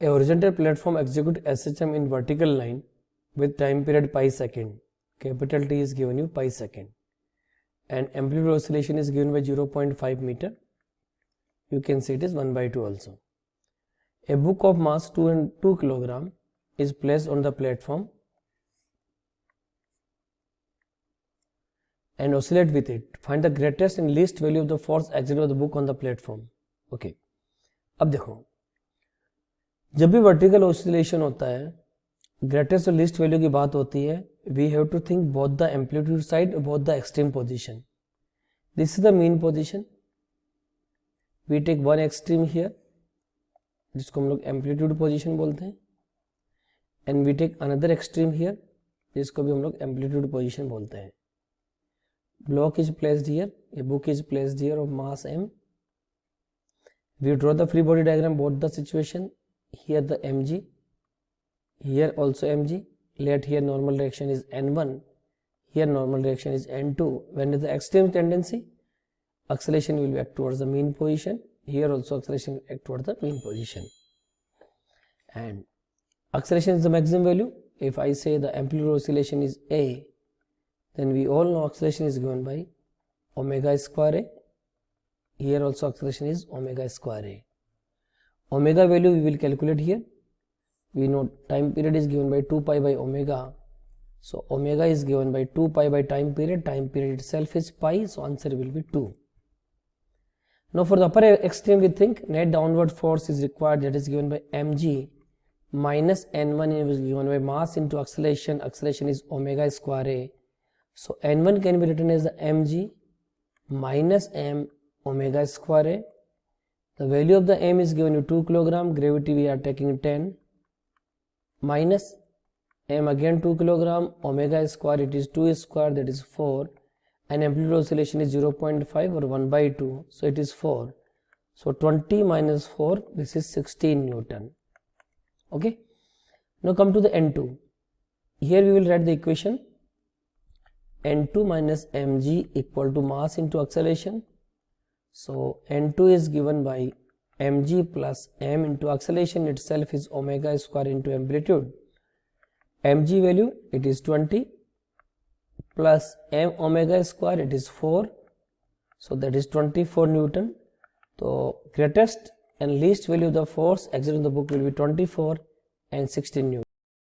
A horizontal platform executes SHM in vertical line with time period pi second. Capital T is given you pi second. And amplitude oscillation is given by 0.5 meter. You can see it is 1/2 also. A book of mass 2 kilogram is placed on the platform and oscillate with it. Find the greatest and least value of the force exerted by the book on the platform. Okay. अब देखो, जब भी vertical oscillation होता है, greatest और least value की बात होती है, we have to think both the amplitude side और both the extreme position. This is the mean position. We take one extreme here, जिसको हम लोग एम्पलीट्यूड पोजीशन बोलते हैं, and we take another extreme here, जिसको भी हम लोग एम्पलीट्यूड पोजीशन बोलते हैं. Block is placed here, a book is placed here of mass m. We draw the free body diagram, both the situation. Here the mg, here also mg. Let here normal direction is n1, here normal direction is n2. When is the extreme tendency, acceleration will act towards the mean position. Here also acceleration will act towards the mean position. And acceleration is the maximum value. If I say the amplitude oscillation is a, then we all know acceleration is given by omega square a. Here also acceleration is omega square a. Omega value we will calculate here. We know time period is given by 2 pi by omega. So omega is given by 2 pi by time period. Time period itself is pi. So answer will be 2. Now for the upper extreme, we think net downward force is required, that is given by mg minus n1 is given by mass into acceleration. Acceleration is omega square a. So n1 can be written as the mg minus m omega square a. The value of the m is given you 2 kilogram. Gravity we are taking 10 minus m again 2 kilogram. Omega square, it is 2 square, that is 4, and amplitude oscillation is 0.5 or 1/2, so it is 4. So 20 minus 4, this is 16 Newton. Okay. Now come to the n2. Here we will write the equation n2 minus mg equal to mass into acceleration. So n2 is given by mg plus m into acceleration itself is omega square into amplitude. Mg value, it is 20 plus m omega square, it is 4. So that is 24 Newton. So greatest and least value of the force exerted on the book will be 24 and 16 Newton.